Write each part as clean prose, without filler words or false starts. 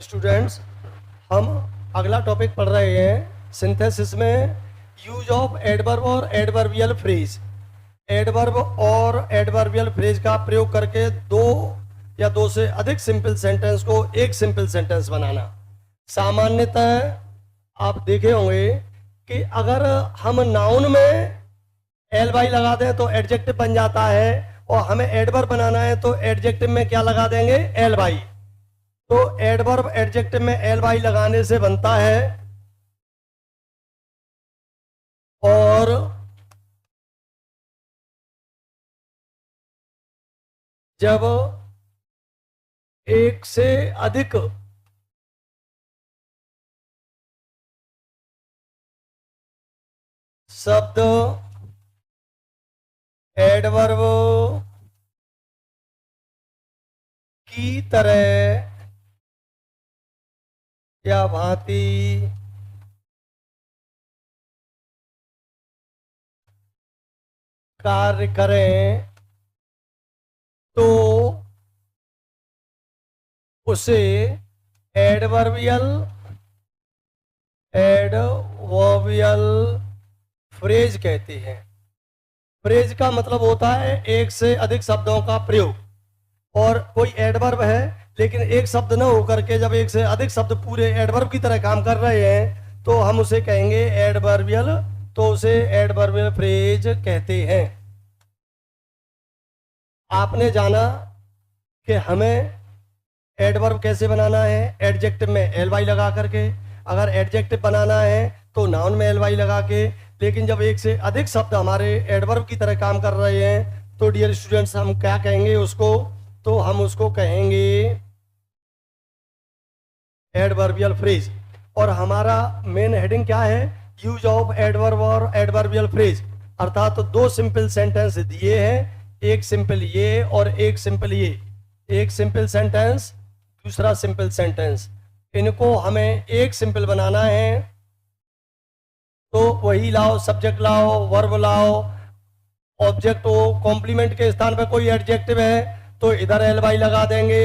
Students, हम अगला topic पढ़ रहे हैं सिंथेसिस में यूज ऑफ एडवर्ब और एडवर्बियल फ्रेज। एडवर्ब और एडवर्बियल फ्रेज का प्रयोग करके दो या दो से अधिक सिंपल सेंटेंस को एक सिंपल सेंटेंस बनाना। सामान्यतः आप देखे होंगे कि अगर हम नाउन में एल वाई लगा दें तो एडजेक्टिव बन जाता है, और हमें एडवर्ब बनाना है तो एडजेक्टिव में क्या लगा देंगे? L Y. तो एडवर्ब एडजेक्टिव में एल वाई लगाने से बनता है और जब एक से अधिक शब्द एडवर्ब की तरह या भांति कार्य करें तो उसे एडवर्बियल फ्रेज कहते हैं। फ्रेज का मतलब होता है एक से अधिक शब्दों का प्रयोग, और कोई एडवर्ब है लेकिन एक शब्द न होकर के जब एक से अधिक शब्द पूरे एडवर्ब की तरह काम कर रहे हैं तो हम उसे कहेंगे एडवर्बियल, तो उसे एडवर्बियल फ्रेज कहते हैं। आपने जाना कि हमें एडवर्ब कैसे बनाना है? एडजेक्टिव में एल वाई लगा करके। अगर एडजेक्टिव बनाना है तो नाउन में एल वाई लगा के। लेकिन जब एक से अधिक शब्द हमारे एडवर्ब की तरह काम कर रहे हैं तो डियर स्टूडेंट्स हम क्या कहेंगे उसको? तो हम उसको कहेंगे एडवर्बियल फ्रेज। और हमारा मेन हेडिंग क्या है? यूज ऑफ एडवर्ब और एडवर्बियल फ्रेज। अर्थात तो दो सिंपल सेंटेंस दिए हैं, एक सिंपल ये और एक सिंपल ये। एक सिंपल सेंटेंस, दूसरा सिंपल सेंटेंस। इनको हमें एक सिंपल बनाना है तो वही लाओ, सब्जेक्ट लाओ, वर्ब लाओ, ऑब्जेक्ट हो, कॉम्प्लीमेंट के स्थान पर कोई एडजेक्टिव है तो इधर एल वाई लगा देंगे।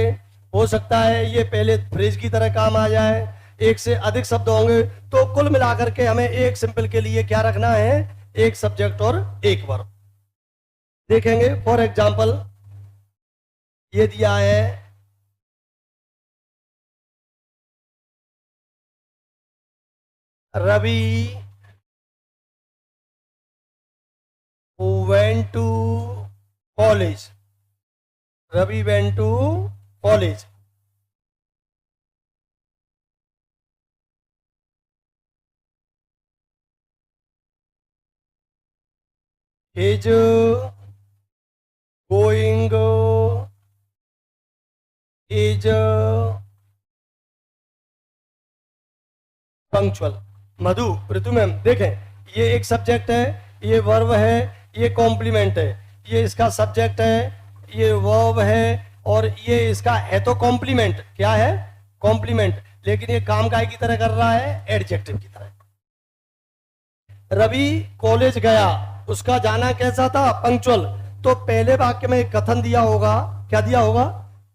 हो सकता है ये पहले फ्रेज की तरह काम आ जाए। एक से अधिक शब्द होंगे तो कुल मिलाकर के हमें एक सिंपल के लिए क्या रखना है? एक सब्जेक्ट और एक वर्ब। देखेंगे फॉर एग्जांपल ये दिया है Ravi went to college. Ravi went to college. Is going is punctual. Madhu, Ritu ma'am देखें, ये एक सब्जेक्ट है, ये वर्ब है, ये कॉम्प्लीमेंट है। ये इसका सब्जेक्ट है, ये वर्ब है, और ये इसका है तो कॉम्प्लीमेंट। क्या है? कॉम्प्लीमेंट। लेकिन ये काम काय की तरह कर रहा है? एडजेक्टिव की तरह। रवि कॉलेज गया, उसका जाना कैसा था? पंक्चुअल। तो पहले वाक्य में कथन दिया होगा, क्या दिया होगा?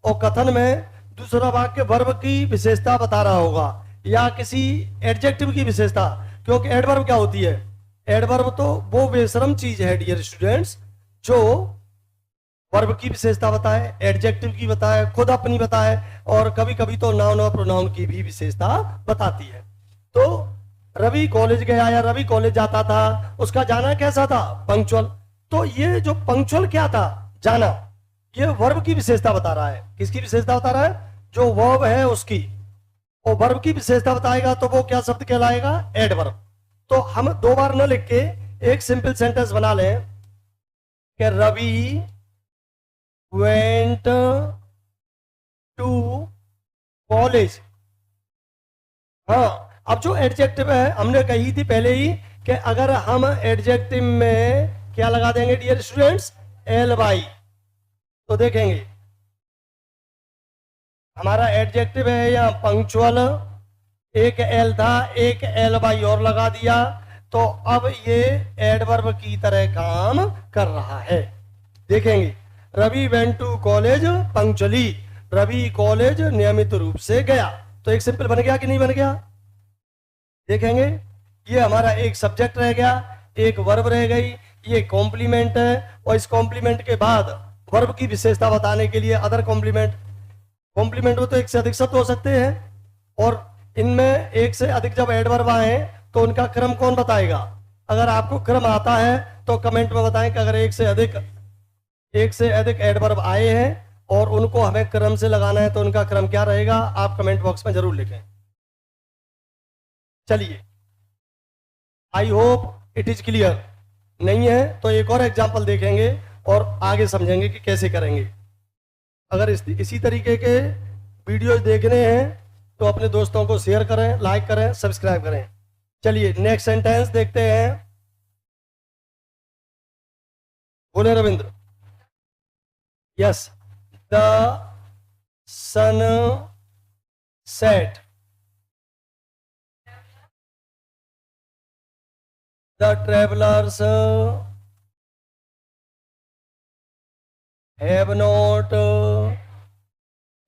और कथन में दूसरा वाक्य वर्ब की विशेषता बता रहा होगा या किसी एडजेक्टिव की विशेषता। क्योंकि एडवर्ब क्या होती है? एडवर्ब तो वो बेशरम चीज है डियर स्टूडेंट्स जो वर्ब की विशेषता बताए, एडजेक्टिव की बताए, खुद अपनी बताए, और कभी कभी तो नाउन और प्रोनाउन की भी विशेषता बताती है। तो रवि कॉलेज गया या रवि कॉलेज जाता था, उसका जाना कैसा था? पंक्चुअल। तो ये जो पंक्चुअल क्या था? जाना। ये वर्ब की विशेषता बता रहा है। किसकी विशेषता बता रहा है? जो वर्ब है उसकी। और वर्ब की विशेषता बताएगा तो वो क्या शब्द कहलाएगा? एडवर्ब। तो हम दो बार न लिख के एक सिंपल सेंटेंस बना लें कि रवि वेंट टू कॉलेज। हाँ, अब जो एडजेक्टिव है हमने कही थी पहले ही कि अगर हम एडजेक्टिव में क्या लगा देंगे डियर स्टूडेंट्स? L Y. तो देखेंगे हमारा एडजेक्टिव है यहाँ पंक्चुअल, एक एल था, एक एल वाई और लगा दिया, तो अब ये एडवर्ब की तरह काम कर रहा है। देखेंगे Ravi went to college punctually. Ravi college नियमित रूप से गया। तो एक सिंपल बन गया कि नहीं बन गया? देखेंगे, ये हमारा एक सब्जेक्ट रह गया, एक वर्ब रह गई, ये कॉम्प्लीमेंट है, और इस कॉम्प्लीमेंट के बाद वर्ब की विशेषता बताने के लिए अदर कॉम्प्लीमेंट। कॉम्प्लीमेंट में तो एक से अधिक शब्द हो सकते हैं, और इनमें एक से अधिक जब एडवर्ब आए तो उनका क्रम कौन बताएगा? अगर आपको क्रम आता है तो कमेंट में बताएं कि अगर एक से अधिक एडवर्ब आए हैं और उनको हमें क्रम से लगाना है तो उनका क्रम क्या रहेगा, आप कमेंट बॉक्स में जरूर लिखें। चलिए, I hope it is clear. नहीं है तो एक और एग्जाम्पल देखेंगे और आगे समझेंगे कि कैसे करेंगे। अगर इसी तरीके के वीडियोज देखने हैं तो अपने दोस्तों को शेयर करें, लाइक करें, सब्सक्राइब करें। चलिए नेक्स्ट सेंटेंस देखते हैं। बोले Ravindra. Yes, the sun set, the travellers have not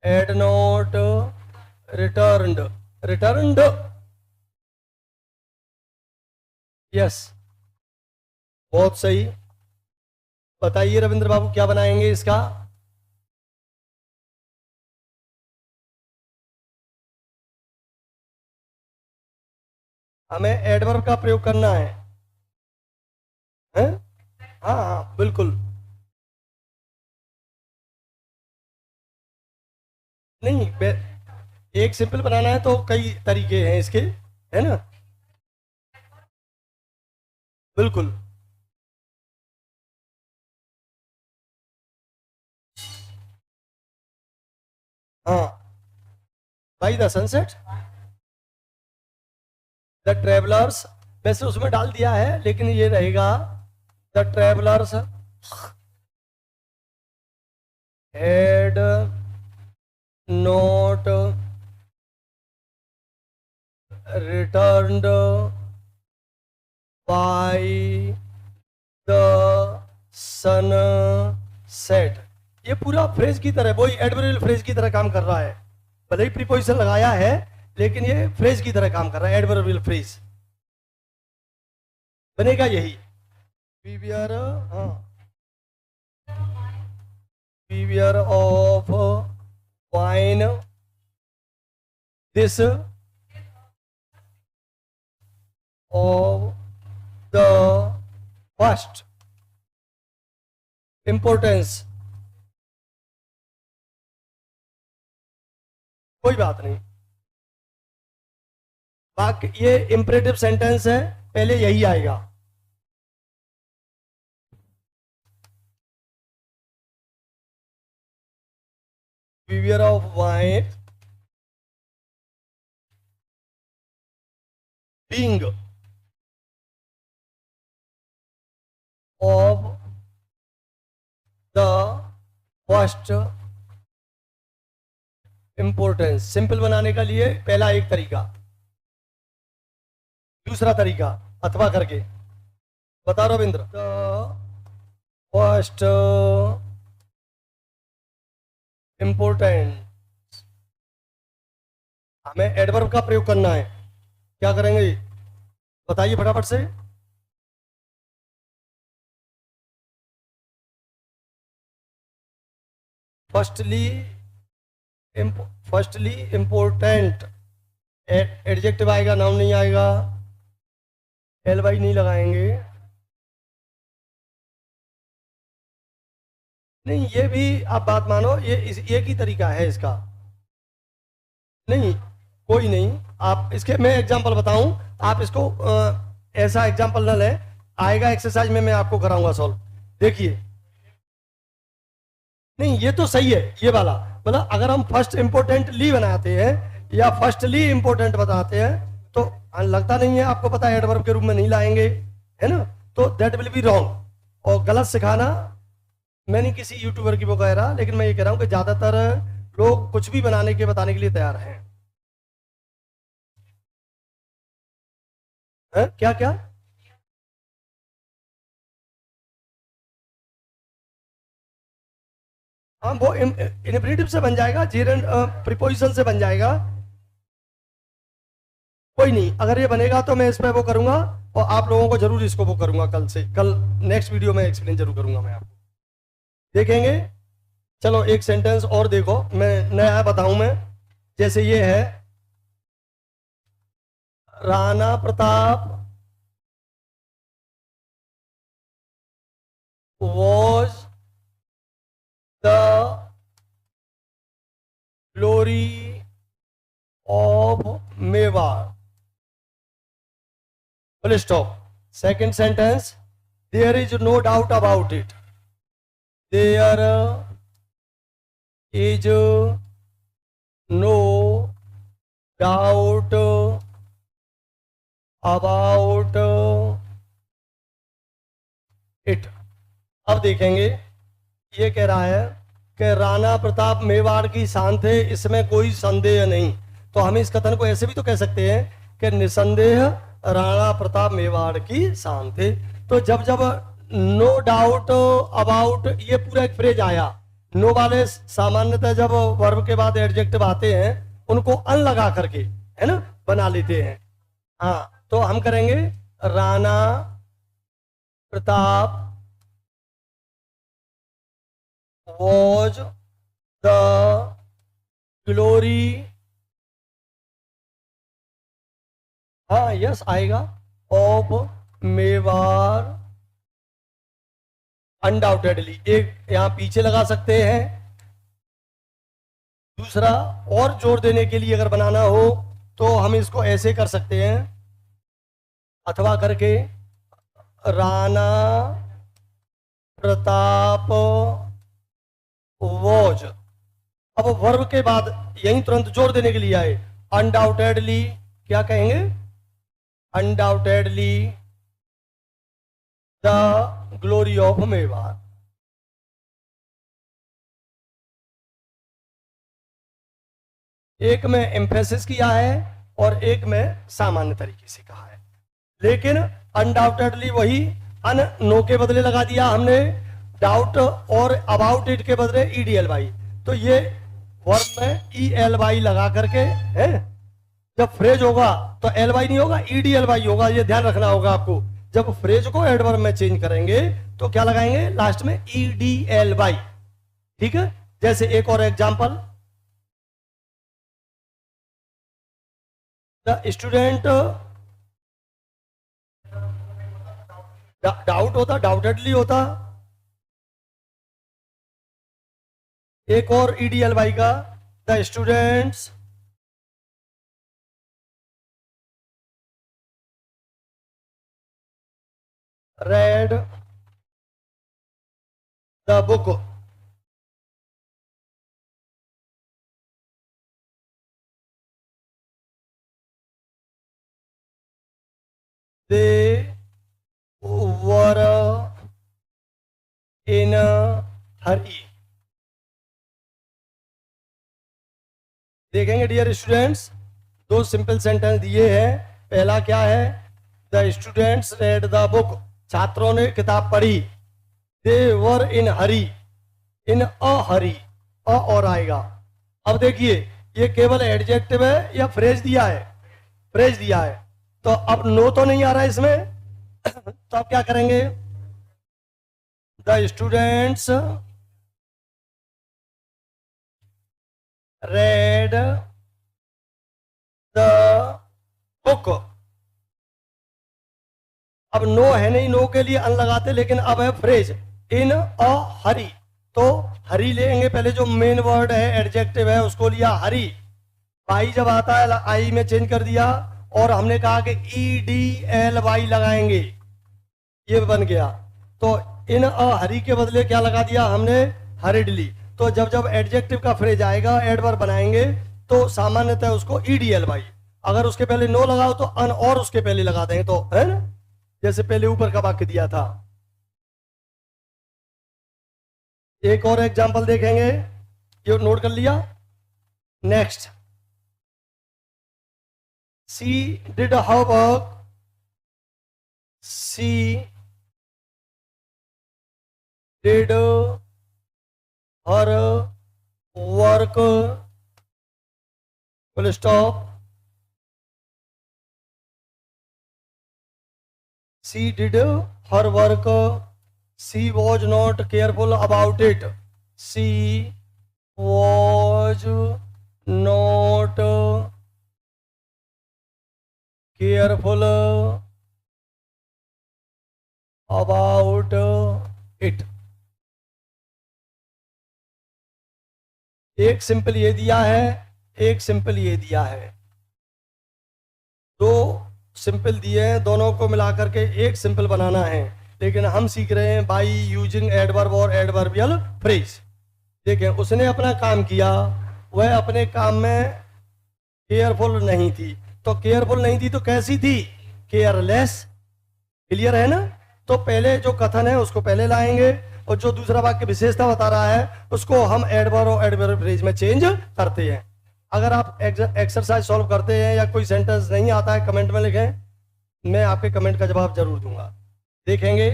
had not returned yes, बहुत सही। बताइए रविंद्र बाबू क्या बनाएंगे इसका? हमें एडवर्ब का प्रयोग करना है, हैं? हाँ हाँ बिल्कुल। नहीं, एक सिंपल बनाना है तो कई तरीके हैं इसके, है ना? बिल्कुल। हाँ, by the sunset, the travellers, वैसे उसमें डाल दिया है लेकिन ये रहेगा the travellers had not returned by the sunset। ये पूरा फ्रेज की तरह, वही एडवर्बियल फ्रेज की तरह काम कर रहा है। भले ही प्रीपोजिशन लगाया है लेकिन ये फ्रेज की तरह काम कर रहा है, एडवर्बियल फ्रेज बनेगा यही। बीवियर, हाँ, beware of wine this of the first importance। कोई बात नहीं, बाकी ये इंपरेटिव सेंटेंस है, पहले यही आएगा। Beware of wine being of the first importance। Simple बनाने का लिए पहला एक तरीका, दूसरा तरीका अथवा करके बता रविंद्र। द फर्स्ट इंपोर्टेंट, हमें एडवर्ब का प्रयोग करना है, क्या करेंगे बताइए फटाफट से। फर्स्टली इंपोर्टेंट, एडजेक्टिव आएगा, नाउन नहीं आएगा, एल वाई नहीं लगाएंगे। नहीं, ये भी आप बात मानो, ये एक ही तरीका है इसका। नहीं, कोई नहीं, आप इसके मैं एग्जांपल बताऊं, आप इसको ऐसा एग्जांपल न लें, आएगा एक्सरसाइज में मैं आपको कराऊंगा सॉल्व। देखिए, नहीं ये तो सही है ये वाला, मतलब अगर हम फर्स्ट इंपोर्टेंटली बनाते हैं या फर्स्टली इंपोर्टेंट बताते हैं तो लगता नहीं है आपको पता है एडवर्ब के रूप में नहीं लाएंगे, है ना? तो दैट विल बी रॉन्ग। और गलत सिखाना, मैं नहीं किसी यूट्यूबर की वो कह रहा, लेकिन मैं ये कह रहा हूं कि ज्यादातर लोग कुछ भी बनाने के बताने के लिए तैयार हैं। है? क्या क्या? हाँ, वो इन्फिनिटिव से बन जाएगा, जेरेंट प्रीपोजिशन से बन जाएगा। कोई नहीं, अगर ये बनेगा तो मैं इस पे वो करूंगा, और आप लोगों को जरूर इसको वो करूंगा कल से, कल नेक्स्ट वीडियो में एक्सप्लेन जरूर करूंगा मैं आपको, देखेंगे। चलो एक सेंटेंस और देखो, मैं नया बताऊं मैं, जैसे ये है, Rana Pratap was the glory of Mewar. Full stop. Second sentence, there is no doubt about it. There is no doubt about it. अब देखेंगे, ये कह रहा है कि राणा प्रताप मेवाड़ की शान थे, इसमें कोई संदेह नहीं। तो हम इस कथन को ऐसे भी तो कह सकते हैं कि निसंदेह राणा प्रताप मेवाड़ की शान थे। तो जब जब नो डाउट अबाउट ये पूरा एक फ्रेज आया, नो वाले सामान्यतः जब वर्ब के बाद एडजेक्टिव आते हैं उनको अन लगा करके, है ना, बना लेते हैं। हाँ, तो हम करेंगे Rana Pratap was the glory, हाँ यस आएगा, ऑफ मेवाड़ अनडाउटेडली, एक यहां पीछे लगा सकते हैं। दूसरा, और जोर देने के लिए अगर बनाना हो तो हम इसको ऐसे कर सकते हैं, अथवा करके राणा प्रताप वॉज, अब वर्ब के बाद यही तुरंत जोर देने के लिए आए, अनडाउटेडली, क्या कहेंगे, undoubtedly the glory of Mewar. एक में एम्फेसिस किया है और एक में सामान्य तरीके से कहा है, लेकिन अनडाउटेडली वही, अन नो के बदले लगा दिया हमने, डाउट और अबाउट इट के बदले EDLY। तो ये वर्ब में ELY लगा करके है, जब फ्रेज होगा तो LY नहीं होगा, EDLY होगा, ये ध्यान रखना होगा आपको। जब फ्रेज को एडवर्ब में चेंज करेंगे तो क्या लगाएंगे लास्ट में, EDLY, ठीक है। जैसे एक और एग्जांपल, द स्टूडेंट, डाउट होता, डाउटेडली होता, एक और EDLY का, the students read the book, they were in a hurry। देखेंगे डियर स्टूडेंट्स, दो सिंपल सेंटेंस दिए हैं। पहला क्या है, the students read the book, छात्रों ने किताब पढ़ी। दे वर इन हरी, इन अ हरी, अ और आएगा। अब देखिए ये केवल एडजेक्टिव है या फ्रेज दिया है, फ्रेज दिया है, तो अब नो तो नहीं आ रहा है इसमें तो अब क्या करेंगे, the students read the book. अब नो है नहीं, नो के लिए अन लगाते, लेकिन अब है फ्रेज इन अ हरी, तो हरी लेंगे, पहले जो मेन वर्ड है एडजेक्टिव है उसको लिया हरी, आई जब आता है आई में चेंज कर दिया, और हमने कहा कि EDLY लगाएंगे, ये बन गया। तो इन अ हरी के बदले क्या लगा दिया हमने, हरिडली। तो जब जब एडजेक्टिव का फ्रेज आएगा, एडवर्ब बनाएंगे, तो सामान्यतः उसको EDLY, अगर उसके पहले नो लगाओ तो अन और उसके पहले लगा देंगे, तो है ना, जैसे पहले ऊपर का वाक्य दिया था। एक और एग्जांपल देखेंगे, ये नोट कर लिया। Next, she did her work, she did her work, full stop. She did her work, she was not careful about it, she was not careful about it. एक सिंपल ये दिया है, एक सिंपल ये दिया है, दो सिंपल दिए हैं, दोनों को मिलाकर के एक सिंपल बनाना है। लेकिन हम सीख रहे हैं बाई यूजिंग एडवर्ब और एडवर्बियल फ्रेज। देखें, उसने अपना काम किया, वह अपने काम में केयरफुल नहीं थी। तो केयरफुल नहीं थी तो कैसी थी? केयरलेस। क्लियर है ना? तो पहले जो कथन है उसको पहले लाएंगे, और जो दूसरा वाक्य विशेषता बता रहा है उसको हम एडवर्ब और एडवर्ब फ्रेज में चेंज करते हैं। अगर आप एक्सरसाइज सॉल्व करते हैं या कोई सेंटेंस नहीं आता है, कमेंट में लिखें, मैं आपके कमेंट का जवाब जरूर दूंगा। देखेंगे,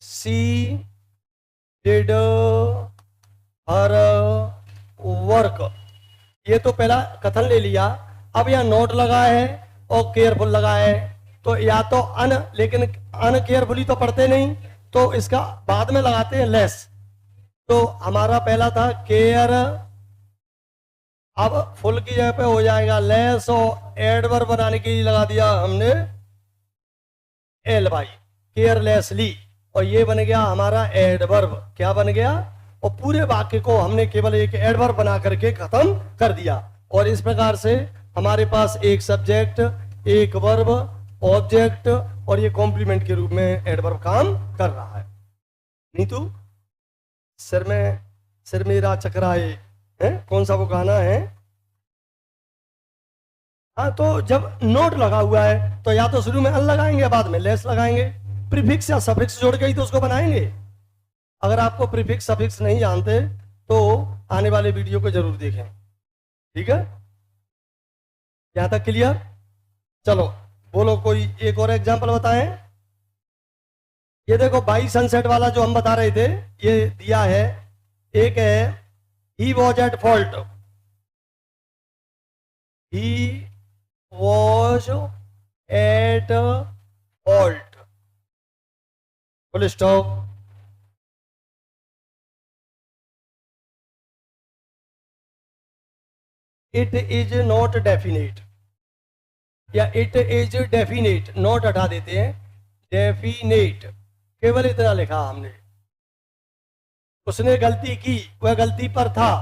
सी डिड हर वर्क, ये तो पहला कथन ले लिया। अब यहाँ नोट लगा है और केयरफुल लगा है, तो या तो अन, लेकिन अनकेयरफुली तो पढ़ते नहीं, तो इसका बाद में लगाते हैं लेस। तो हमारा पहला था केयर, अब फुल की जगह पे हो जाएगा लेस, और एडवर्ब बनाने के लिए लगा दिया हमने एल बाई, केयरलेसली, और ये बन गया हमारा एडवर्ब। क्या बन गया? और पूरे वाक्य को हमने केवल एक एडवर्ब बना करके खत्म कर दिया। और इस प्रकार से हमारे पास एक सब्जेक्ट, एक वर्ब, ऑब्जेक्ट, और ये कॉम्प्लीमेंट के रूप में एडवर्ब काम कर रहा है। नीतू, सिर मेरा चकराए, है कौन सा वो गाना है? हाँ, तो जब नोट लगा हुआ है तो या तो शुरू में अन लगाएंगे या बाद में लेस लगाएंगे। प्रीफिक्स या सफिक्स जोड़ के ही तो उसको बनाएंगे। अगर आपको प्रीफिक्स सफिक्स नहीं जानते तो आने वाले वीडियो को जरूर देखें। ठीक है, यहां तक क्लियर? चलो बोलो, कोई एक और एग्जांपल बताएं। ये देखो, बाई सनसेट वाला जो हम बता रहे थे, ये दिया है। एक है he was at fault, he was at fault, full stop। it is not definite, या it is definite, नॉट हटा देते हैं, डेफिनेट, केवल इतना लिखा हमने। उसने गलती की, वह गलती पर था,